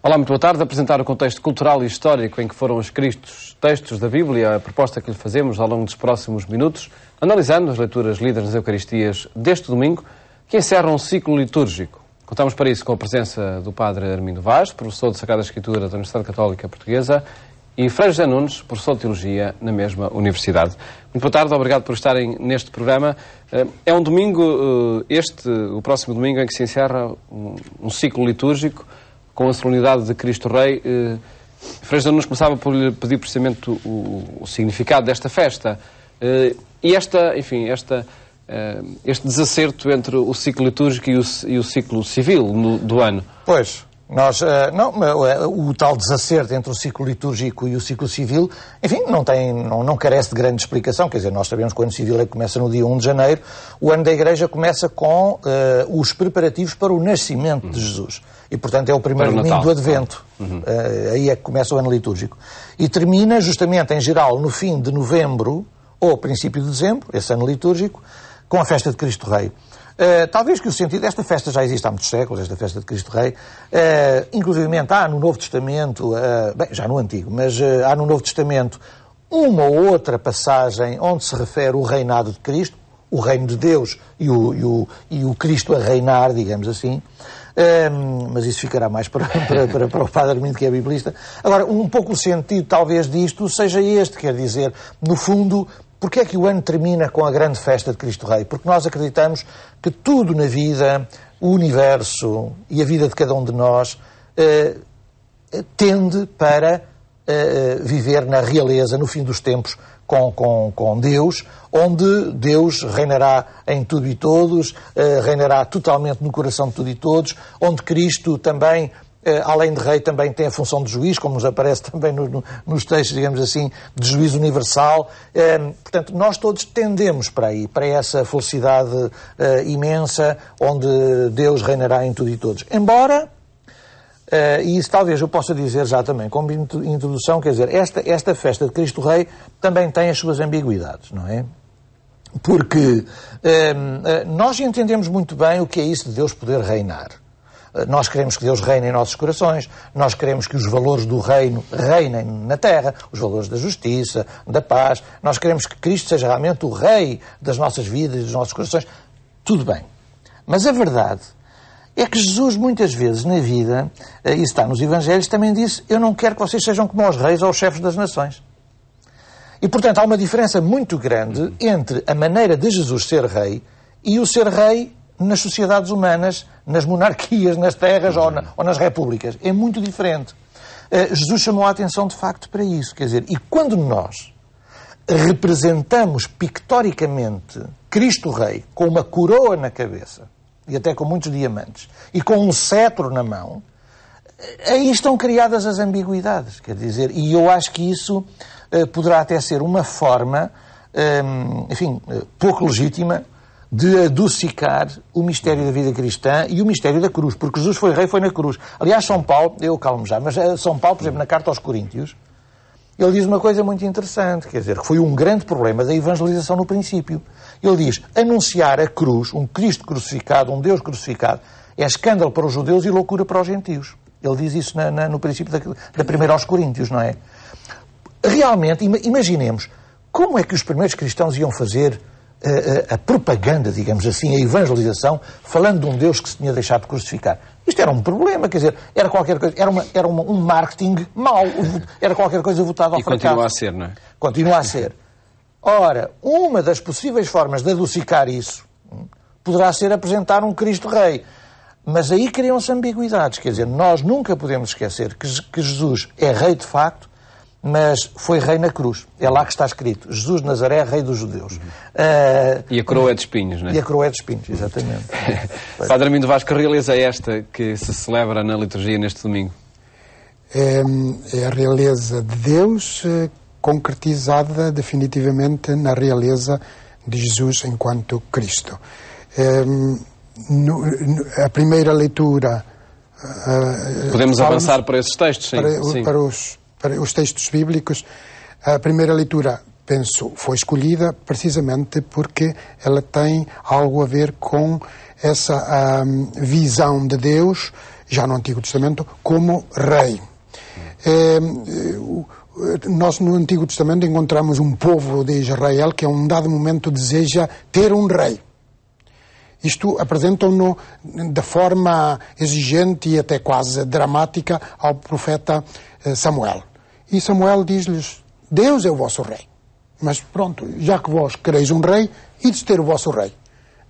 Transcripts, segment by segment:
Olá, muito boa tarde. Apresentar o contexto cultural e histórico em que foram escritos textos da Bíblia, a proposta que lhe fazemos ao longo dos próximos minutos, analisando as leituras lidas nas Eucaristias deste domingo, que encerram um ciclo litúrgico. Contamos para isso com a presença do Padre Armindo Vaz, professor de Sagrada Escritura da Universidade Católica Portuguesa, e Frei José Nunes, professor de Teologia na mesma universidade. Muito boa tarde, obrigado por estarem neste programa. É um domingo, o próximo domingo, em que se encerra um ciclo litúrgico com a solenidade de Cristo Rei. Frei José Nunes começava por lhe pedir precisamente o significado desta festa. E este desacerto entre o ciclo litúrgico e o ciclo civil do ano. Pois, o tal desacerto entre o ciclo litúrgico e o ciclo civil, enfim, não carece de grande explicação. Quer dizer, nós sabemos que o ano civil começa no dia 1 de janeiro, o ano da Igreja começa com os preparativos para o nascimento de Jesus. E, portanto, é o primeiro domingo do Advento. Aí é que começa o ano litúrgico. E termina, justamente, em geral, no fim de novembro ou princípio de dezembro, esse ano litúrgico, com a festa de Cristo Rei. Talvez que o sentido desta festa já existe há muitos séculos, esta festa de Cristo Rei. Inclusivamente há no Novo Testamento, já no Antigo, mas há no Novo Testamento uma ou outra passagem onde se refere o reinado de Cristo, o reino de Deus e o Cristo a reinar, digamos assim. Mas isso ficará mais para o Padre Armindo, que é biblista. Agora, um pouco o sentido, talvez, disto seja este, quer dizer, no fundo, porque é que o ano termina com a grande festa de Cristo Rei? Porque nós acreditamos que tudo na vida, o universo e a vida de cada um de nós tende para viver na realeza, no fim dos tempos, com Deus, onde Deus reinará em tudo e todos, reinará totalmente no coração de tudo e todos, onde Cristo também, além de rei, também tem a função de juiz, como nos aparece também nos textos, digamos assim, de juiz universal. Portanto, nós todos tendemos para aí, para essa felicidade imensa, onde Deus reinará em tudo e todos. Embora, e isso talvez eu possa dizer já também como introdução, quer dizer, esta festa de Cristo Rei também tem as suas ambiguidades, não é? Porque nós entendemos muito bem o que é isso de Deus poder reinar. Nós queremos que Deus reine em nossos corações, nós queremos que os valores do reino reinem na terra, os valores da justiça, da paz, nós queremos que Cristo seja realmente o rei das nossas vidas e dos nossos corações. Tudo bem. Mas a verdade é que Jesus, muitas vezes na vida, isso está nos Evangelhos, também disse: eu não quero que vocês sejam como os reis ou os chefes das nações. E, portanto, há uma diferença muito grande entre a maneira de Jesus ser rei e o ser rei nas sociedades humanas, nas monarquias, nas terras ou nas repúblicas. É muito diferente. Jesus chamou a atenção, de facto, para isso. Quer dizer, e quando nós representamos pictoricamente Cristo Rei com uma coroa na cabeça, e até com muitos diamantes, e com um cetro na mão, aí estão criadas as ambiguidades, quer dizer, e eu acho que isso poderá até ser uma forma, pouco legítima, de adocicar o mistério da vida cristã e o mistério da cruz, porque Jesus foi rei, foi na cruz. Aliás, São Paulo, eu calmo já, mas São Paulo, por exemplo, na carta aos Coríntios, ele diz uma coisa muito interessante, quer dizer, que foi um grande problema da evangelização no princípio. Ele diz: anunciar a cruz, um Cristo crucificado, um Deus crucificado, é escândalo para os judeus e loucura para os gentios. Ele diz isso no princípio da primeira aos Coríntios, não é? Realmente, imaginemos, como é que os primeiros cristãos iam fazer a propaganda, digamos assim, a evangelização, falando de um Deus que se tinha deixado de crucificar? Isto era um problema, quer dizer, era qualquer coisa, era um marketing mau, era qualquer coisa votada ao fracasso. E continua a ser, não é? Continua a ser. Ora, uma das possíveis formas de adocicar isso poderá ser apresentar um Cristo Rei. Mas aí criam-se ambiguidades. Quer dizer, nós nunca podemos esquecer que Jesus é rei de facto, mas foi rei na cruz. É lá que está escrito: Jesus de Nazaré, rei dos judeus. E a coroa é de espinhos, não é? E a coroa é de espinhos, exatamente. Padre Armindo Vaz, que realeza é esta que se celebra na liturgia neste domingo? É a realeza de Deus, concretizada definitivamente na realeza de Jesus enquanto Cristo. A primeira leitura... Podemos avançar para esses textos, sim. Para os textos bíblicos. A primeira leitura, penso, foi escolhida precisamente porque ela tem algo a ver com essa visão de Deus já no Antigo Testamento, como rei. Nós no Antigo Testamento encontramos um povo de Israel que a um dado momento deseja ter um rei. Isto apresentam-no de forma exigente e até quase dramática ao profeta Samuel. E Samuel diz-lhes: Deus é o vosso rei. Mas pronto, já que vós quereis um rei, ides ter o vosso rei.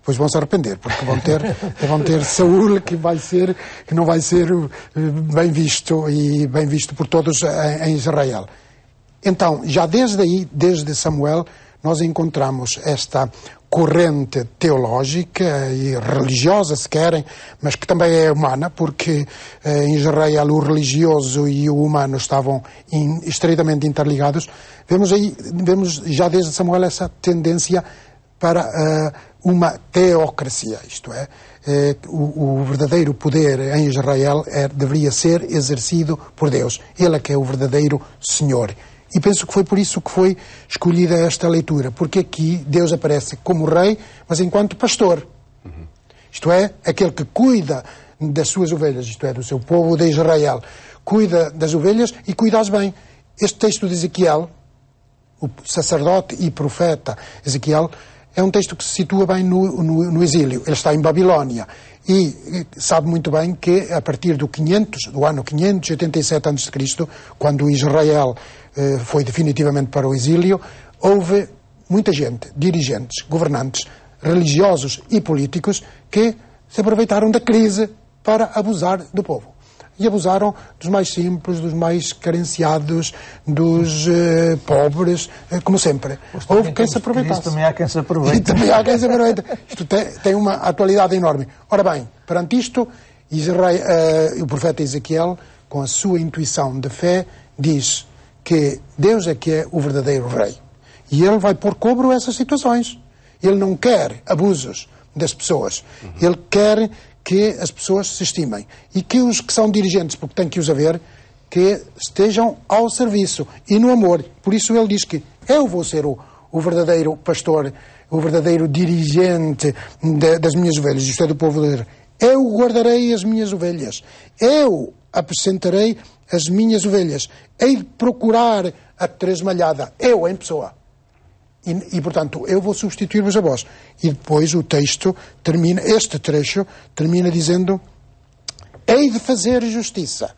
Pois vão se arrepender, porque vão ter Saúl, que não vai ser bem visto e bem visto por todos em Israel. Então, já desde aí, desde Samuel, nós encontramos esta corrente teológica e religiosa, se querem, mas que também é humana, porque em Israel o religioso e o humano estavam estreitamente interligados. Vemos já desde Samuel essa tendência para uma teocracia, isto é, o verdadeiro poder em Israel deveria ser exercido por Deus. Ele é que é o verdadeiro Senhor. E penso que foi por isso que foi escolhida esta leitura, porque aqui Deus aparece como rei, mas enquanto pastor. Isto é, aquele que cuida das suas ovelhas, isto é, do seu povo de Israel. Cuida das ovelhas e cuida-as bem. Este texto de Ezequiel, o sacerdote e profeta Ezequiel, é um texto que se situa bem no exílio. Ele está em Babilónia e sabe muito bem que a partir do ano 587 a.C., quando Israel foi definitivamente para o exílio, houve muita gente, dirigentes, governantes, religiosos e políticos que se aproveitaram da crise para abusar do povo. E abusaram dos mais simples, dos mais carenciados, dos pobres, como sempre. Houve quem se aproveitasse. Também há quem se aproveite. E também há quem se aproveite. Isto tem uma atualidade enorme. Ora bem, perante isto, o profeta Ezequiel, com a sua intuição de fé, diz que Deus é que é o verdadeiro rei. E ele vai pôr cobro a essas situações. Ele não quer abusos das pessoas. Ele quer que as pessoas se estimem. E que os que são dirigentes, porque têm que os haver, que estejam ao serviço e no amor. Por isso ele diz que eu vou ser o verdadeiro pastor, o verdadeiro dirigente das minhas ovelhas, isto é, do povo de Deus. Eu guardarei as minhas ovelhas. Eu apresentarei as minhas ovelhas. Hei de procurar a tresmalhada. Eu, em pessoa. E, portanto, eu vou substituir-vos a vós. E depois o texto termina, este trecho termina dizendo: hei de fazer justiça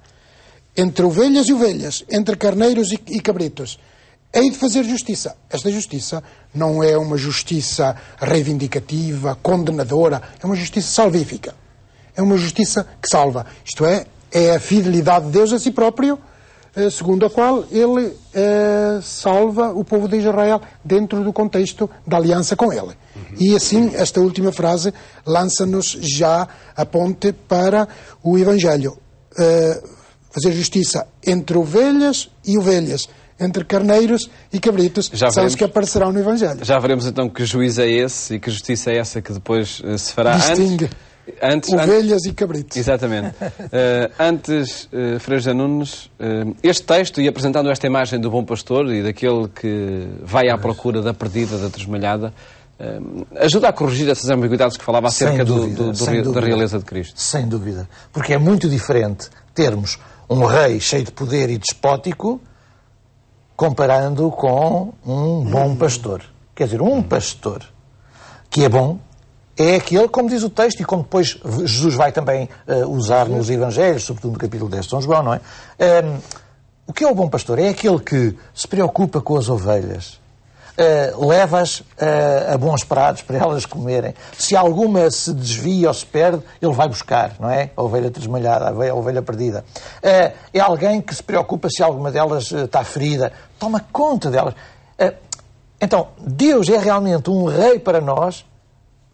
entre ovelhas e ovelhas, entre carneiros e cabritos. Hei de fazer justiça. Esta justiça não é uma justiça reivindicativa, condenadora, é uma justiça salvífica. É uma justiça que salva. Isto é a fidelidade de Deus a si próprio, segundo a qual ele salva o povo de Israel dentro do contexto da aliança com ele. E assim, esta última frase lança-nos já a ponte para o Evangelho. Fazer justiça entre ovelhas e ovelhas, entre carneiros e cabritos, são os que aparecerão no Evangelho. Já veremos então que juízo é esse e que justiça é essa que depois se fará. Distingue ovelhas e cabritos. Exatamente. Antes, Frei José Nunes, este texto, e apresentando esta imagem do bom pastor e daquele que vai à procura da perdida, da tresmalhada, ajuda a corrigir essas ambiguidades que falava acerca da realeza de Cristo. Sem dúvida. Porque é muito diferente termos um rei cheio de poder e despótico comparando com um bom pastor. Quer dizer, um pastor que é bom é aquele, como diz o texto, e como depois Jesus vai também usar nos Evangelhos, sobretudo no capítulo 10 de São João, não é? O que é o bom pastor? É aquele que se preocupa com as ovelhas, leva-as a bons prados para elas comerem. Se alguma se desvia ou se perde, ele vai buscar, não é? A ovelha tresmalhada, a ovelha perdida. É alguém que se preocupa se alguma delas está ferida, toma conta delas. Então, Deus é realmente um rei para nós,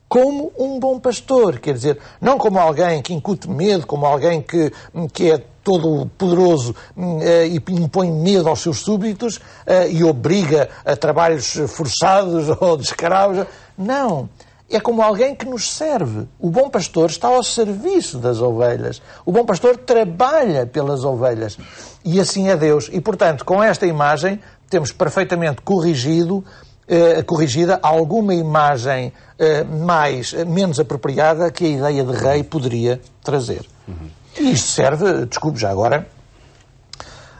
como um bom pastor, quer dizer, não como alguém que incute medo, como alguém que é todo poderoso e impõe medo aos seus súbditos e obriga a trabalhos forçados ou de escravos. Não. É como alguém que nos serve. O bom pastor está ao serviço das ovelhas. O bom pastor trabalha pelas ovelhas. E assim é Deus. E, portanto, com esta imagem, temos perfeitamente corrigida alguma imagem menos apropriada que a ideia de rei poderia trazer. E isto serve, desculpe já agora,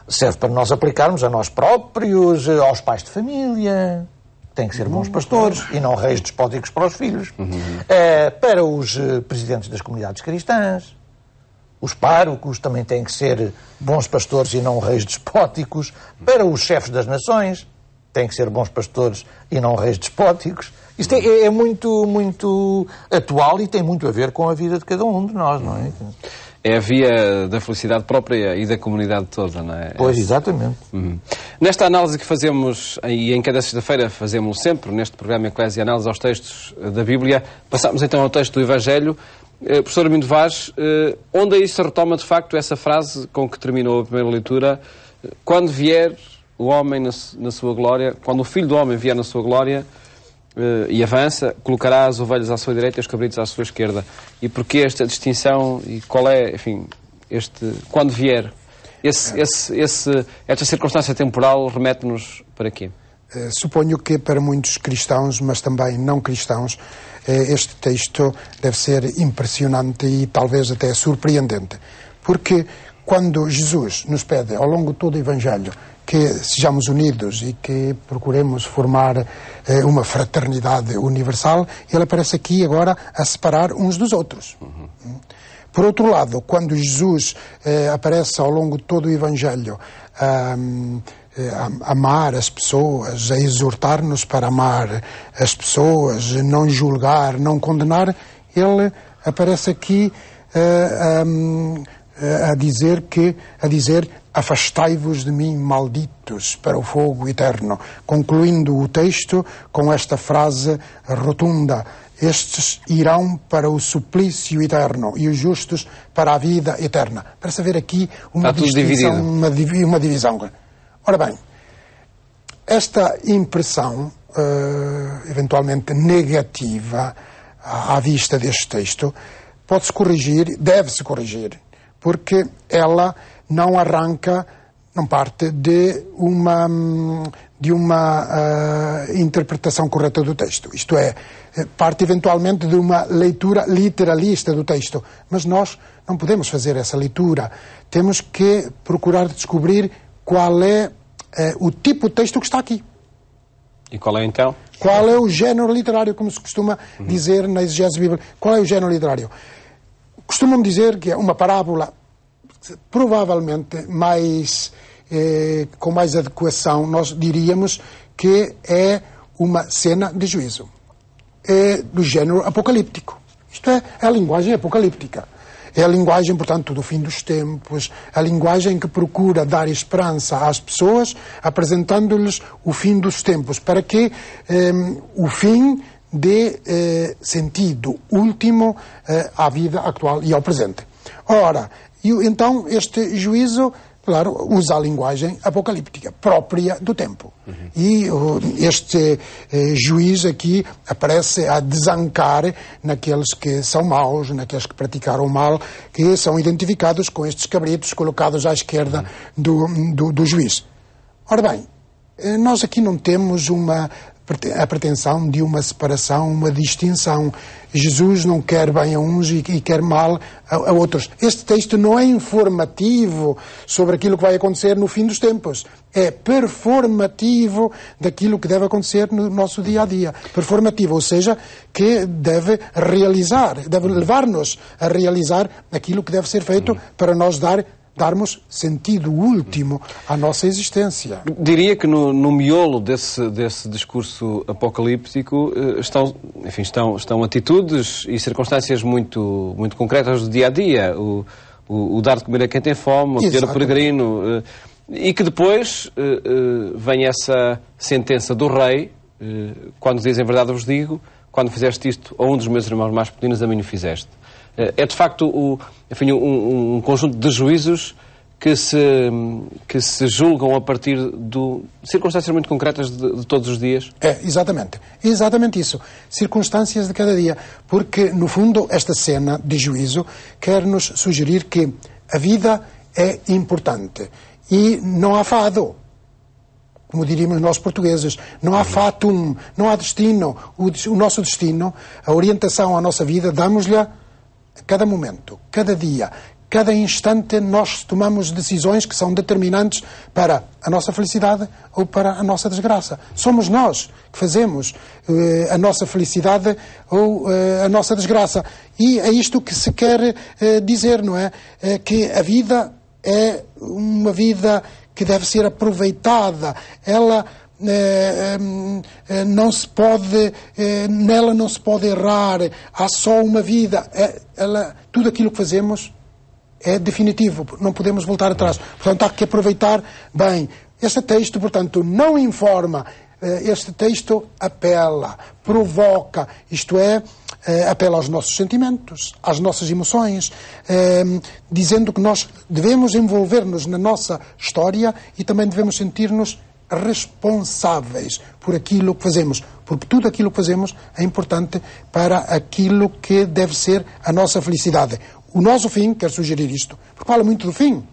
serve para nós aplicarmos a nós próprios, aos pais de família. Têm que ser bons pastores e não reis despóticos para os filhos. Para os presidentes das comunidades cristãs. Os párocos também têm que ser bons pastores e não reis despóticos. Para os chefes das nações, têm que ser bons pastores e não reis despóticos. Isto é muito, muito atual e tem muito a ver com a vida de cada um de nós, não é? É a via da felicidade própria e da comunidade toda, não é? Pois, exatamente. Nesta análise que fazemos, e em cada sexta-feira fazemos sempre, neste programa Eclésia Análise aos textos da Bíblia, passamos então ao texto do Evangelho. Professor Armindo Vaz, onde aí se retoma de facto essa frase com que terminou a primeira leitura: quando vier o homem na sua glória, quando o Filho do Homem vier na sua glória, e avança, colocará as ovelhas à sua direita e os cabritos à sua esquerda. E porquê esta distinção e qual é, enfim, quando vier? Esta circunstância temporal remete-nos para quê? Suponho que para muitos cristãos, mas também não cristãos, este texto deve ser impressionante e talvez até surpreendente. Porque quando Jesus nos pede ao longo de todo o Evangelho que sejamos unidos e que procuremos formar uma fraternidade universal, ele aparece aqui agora a separar uns dos outros. Por outro lado, quando Jesus aparece ao longo de todo o Evangelho a amar as pessoas, a exortar-nos para amar as pessoas, não julgar, não condenar, ele aparece aqui a dizer afastai-vos de mim, malditos, para o fogo eterno, concluindo o texto com esta frase rotunda: estes irão para o suplício eterno e os justos para a vida eterna. Parece haver aqui uma distinção, uma divisão. Ora bem, esta impressão, eventualmente negativa, à vista deste texto, pode-se corrigir, deve-se corrigir, porque ela não arranca, não parte de uma interpretação correta do texto. Isto é, parte eventualmente de uma leitura literalista do texto. Mas nós não podemos fazer essa leitura. Temos que procurar descobrir qual é o tipo de texto que está aqui. E qual é então? Qual é o género literário, como se costuma dizer na exegese bíblica? Qual é o género literário? Costumam dizer que é uma parábola, provavelmente com mais adequação, nós diríamos que é uma cena de juízo. É do género apocalíptico. Isto é a linguagem apocalíptica. É a linguagem, portanto, do fim dos tempos, a linguagem que procura dar esperança às pessoas, apresentando-lhes o fim dos tempos, para que o fim dê sentido último à vida atual e ao presente. Ora, então este juízo, claro, usa a linguagem apocalíptica, própria do tempo. E este juiz aqui aparece a desancar naqueles que são maus, naqueles que praticaram o mal, que são identificados com estes cabritos colocados à esquerda do juiz. Ora bem, nós aqui não temos a pretensão de uma separação, uma distinção. Jesus não quer bem a uns e quer mal a outros. Este texto não é informativo sobre aquilo que vai acontecer no fim dos tempos. É performativo daquilo que deve acontecer no nosso dia-a-dia. Performativo, ou seja, que deve levar-nos a realizar aquilo que deve ser feito para nós darmos sentido último à nossa existência. Diria que no miolo desse discurso apocalíptico estão atitudes e circunstâncias muito, muito concretas do dia-a-dia. O dar de comer a quem tem fome, o ter o peregrino. E que depois vem essa sentença do rei, quando diz: em verdade vos digo, quando fizeste isto a um dos meus irmãos mais pequeninos, a mim o fizeste. É de facto um conjunto de juízos que se julgam a partir de circunstâncias muito concretas de todos os dias? É, exatamente. Exatamente isso. Circunstâncias de cada dia. Porque, no fundo, esta cena de juízo quer nos sugerir que a vida é importante. E não há fado. Como diríamos nós portugueses, não há fatum, não há destino. O nosso destino, a orientação à nossa vida, damos-lhe a cada momento, cada dia, cada instante nós tomamos decisões que são determinantes para a nossa felicidade ou para a nossa desgraça. Somos nós que fazemos a nossa felicidade ou a nossa desgraça. E é isto que se quer dizer, não é? Que a vida é uma vida que deve ser aproveitada. Ela não se pode, nela não se pode errar. Há só uma vida. Tudo aquilo que fazemos é definitivo, não podemos voltar atrás. Portanto, há que aproveitar bem. Este texto, portanto, não informa, este texto apela, provoca, isto é, apela aos nossos sentimentos, às nossas emoções, dizendo que nós devemos envolver-nos na nossa história e também devemos sentir-nos responsáveis por aquilo que fazemos, porque tudo aquilo que fazemos é importante para aquilo que deve ser a nossa felicidade. O nosso fim, quero sugerir isto, porque fala muito do fim,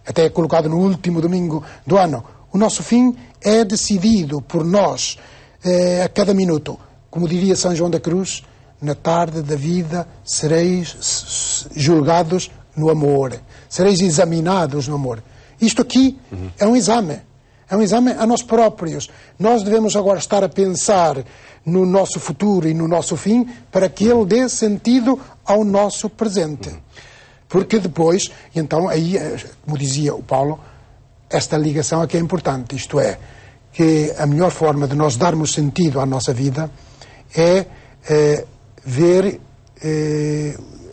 até é colocado no último domingo do ano. O nosso fim é decidido por nós a cada minuto. Como diria São João da Cruz, na tarde da vida sereis julgados no amor, sereis examinados no amor. Isto aqui é um exame a nós próprios. Nós devemos agora estar a pensar no nosso futuro e no nosso fim para que ele dê sentido ao nosso presente. Porque depois, então, aí, como dizia o Paulo, esta ligação aqui é importante, isto é, que a melhor forma de nós darmos sentido à nossa vida é ver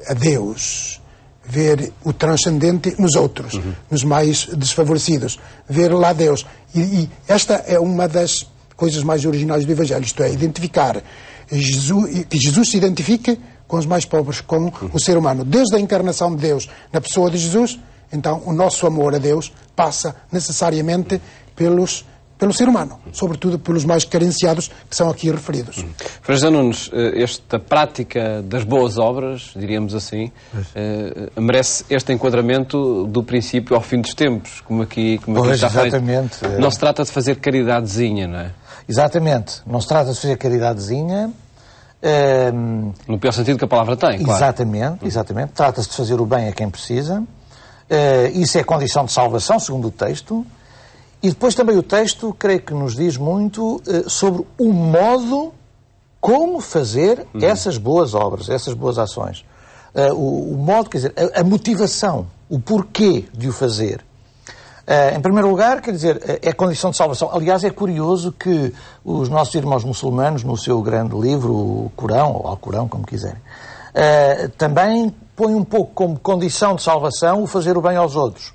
a Deus, ver o transcendente nos outros, nos mais desfavorecidos, ver lá Deus. E esta é uma das coisas mais originais do Evangelho, isto é, identificar que Jesus se identifique com os mais pobres, com o ser humano. Desde a encarnação de Deus na pessoa de Jesus, então o nosso amor a Deus passa necessariamente pelo ser humano, sobretudo pelos mais carenciados que são aqui referidos. Frei José Nunes, esta prática das boas obras, diríamos assim, merece este enquadramento do princípio ao fim dos tempos, como aqui está feito. Não se trata de fazer caridadezinha, não é? Exatamente. Não se trata de fazer caridadezinha. No pior sentido que a palavra tem, claro. Exatamente. Trata-se de fazer o bem a quem precisa. Isso é condição de salvação, segundo o texto. E depois também o texto, creio que nos diz muito sobre o modo como fazer essas boas obras, essas boas ações. O modo, quer dizer, a motivação, o porquê de o fazer. Em primeiro lugar, quer dizer, é condição de salvação. Aliás, é curioso que os nossos irmãos muçulmanos, no seu grande livro, o Corão, ou Alcorão, como quiserem, também põem um pouco como condição de salvação o fazer o bem aos outros.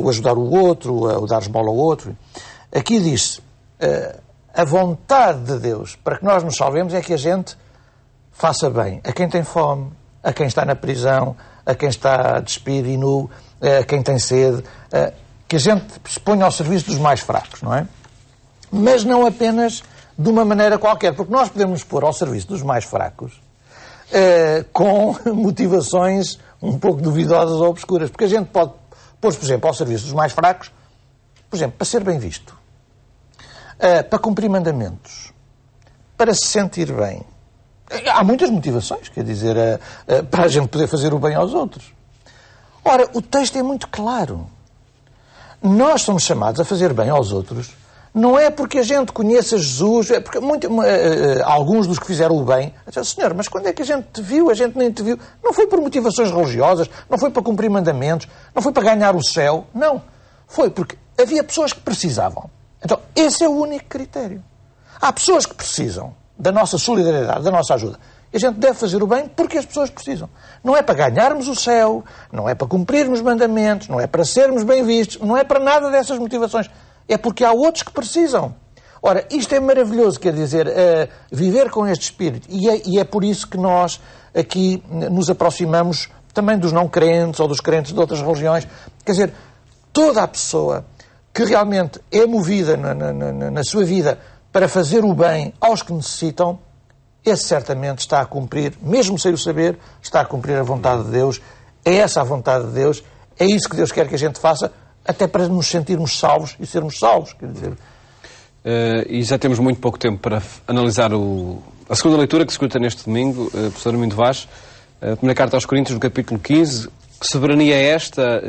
O ajudar o outro, o dar esmola ao outro. Aqui diz-se, a vontade de Deus para que nós nos salvemos é que a gente faça bem a quem tem fome, a quem está na prisão, a quem está despido e nu, a quem tem sede, que a gente se ponha ao serviço dos mais fracos, não é? Mas não apenas de uma maneira qualquer, porque nós podemos nos pôr ao serviço dos mais fracos com motivações um pouco duvidosas ou obscuras, porque a gente pode pôr-se, por exemplo, ao serviço dos mais fracos, por exemplo, para ser bem visto, para cumprir mandamentos, para se sentir bem. Há muitas motivações, quer dizer, para a gente poder fazer o bem aos outros. Ora, o texto é muito claro. Nós somos chamados a fazer bem aos outros, não é porque a gente conheça Jesus, é porque alguns dos que fizeram o bem, dizem, Senhor, mas quando é que a gente te viu? A gente nem te viu. Não foi por motivações religiosas, não foi para cumprir mandamentos, não foi para ganhar o céu, não. Foi porque havia pessoas que precisavam. Então, esse é o único critério. Há pessoas que precisam da nossa solidariedade, da nossa ajuda. E a gente deve fazer o bem porque as pessoas precisam. Não é para ganharmos o céu, não é para cumprirmos mandamentos, não é para sermos bem vistos, não é para nada dessas motivações. É porque há outros que precisam. Ora, isto é maravilhoso, quer dizer, viver com este espírito. E é por isso que nós aqui nos aproximamos também dos não crentes ou dos crentes de outras religiões. Quer dizer, toda a pessoa que realmente é movida na sua vida para fazer o bem aos que necessitam, esse certamente está a cumprir, mesmo sem o saber, está a cumprir a vontade de Deus. É essa a vontade de Deus, é isso que Deus quer que a gente faça, até para nos sentirmos salvos e sermos salvos, quer dizer. E já temos muito pouco tempo para analisar a segunda leitura que se escuta neste domingo, professor Armindo Vaz, a primeira carta aos Coríntios, no capítulo 15, Que soberania é esta,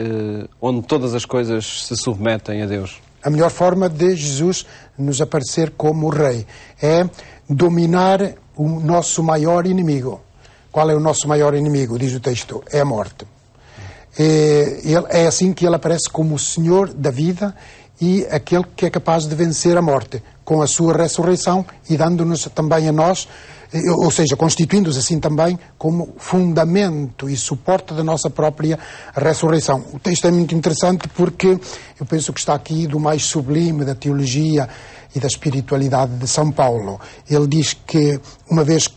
onde todas as coisas se submetem a Deus? A melhor forma de Jesus nos aparecer como Rei é dominar o nosso maior inimigo. Qual é o nosso maior inimigo? Diz o texto, é a morte. É assim que ele aparece como o Senhor da vida e aquele que é capaz de vencer a morte, com a sua ressurreição e dando-nos também a nós, ou seja, constituindo-os assim também como fundamento e suporte da nossa própria ressurreição. O texto é muito interessante porque eu penso que está aqui do mais sublime da teologia e da espiritualidade de São Paulo. Ele diz que uma vez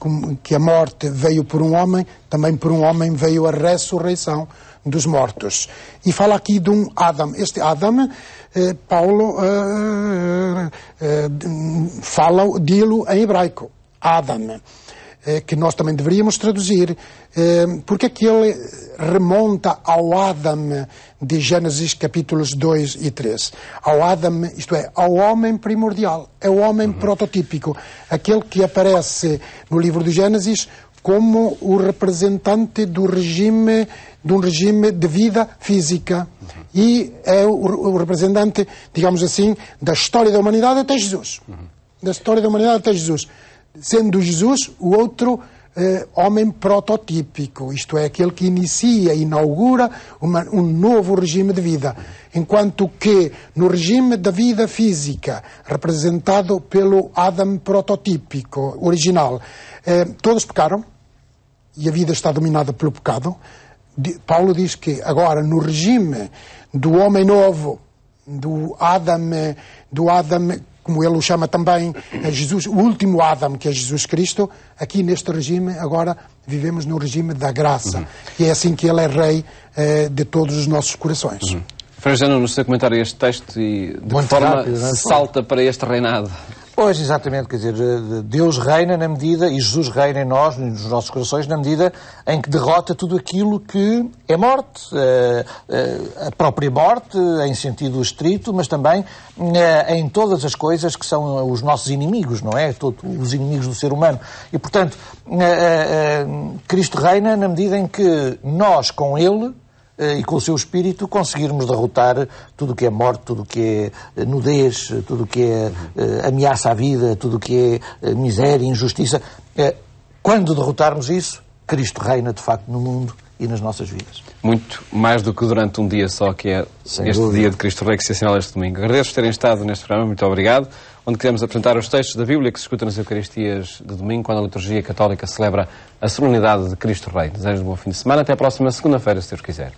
que a morte veio por um homem, também por um homem veio a ressurreição dos mortos. E fala aqui de um Adam. Este Adam, Paulo fala dele em hebraico. Adam, que nós também deveríamos traduzir, porque aqui ele remonta ao Adam de Gênesis capítulos 2 e 3. Ao Adam, isto é, ao homem primordial, é o homem prototípico, aquele que aparece no livro de Gênesis como o representante de um regime de vida física. E é o representante, digamos assim, da história da humanidade até Jesus. Da história da humanidade até Jesus. Sendo Jesus o outro homem prototípico, isto é, aquele que inicia, inaugura um novo regime de vida. Enquanto que no regime da vida física, representado pelo Adam prototípico, original, todos pecaram e a vida está dominada pelo pecado. Paulo diz que agora no regime do homem novo, do Adam, como ele o chama também, Jesus, o último Adam, que é Jesus Cristo, aqui neste regime, agora vivemos no regime da graça. E é assim que ele é rei de todos os nossos corações. Frei José Nuno, no seu comentário a este texto, e de que forma salta para este reinado? Pois, exatamente, quer dizer, Deus reina na medida, e Jesus reina em nós, nos nossos corações, na medida em que derrota tudo aquilo que é morte, a própria morte, em sentido estrito, mas também em todas as coisas que são os nossos inimigos, não é? Todos os inimigos do ser humano. E, portanto, Cristo reina na medida em que nós, com Ele, e com o seu espírito conseguirmos derrotar tudo o que é morte, tudo o que é nudez, tudo o que é ameaça à vida, tudo o que é miséria, injustiça. Quando derrotarmos isso, Cristo reina de facto no mundo e nas nossas vidas. Muito mais do que durante um dia só, que é Sem este dúvida. dia de Cristo Rei que se assinala este domingo. Agradeço terem estado neste programa, muito obrigado, onde queremos apresentar os textos da Bíblia que se escutam nas Eucaristias de domingo, quando a liturgia católica celebra a solenidade de Cristo Rei. Desejo um bom fim de semana, até a próxima segunda-feira, se Deus quiser.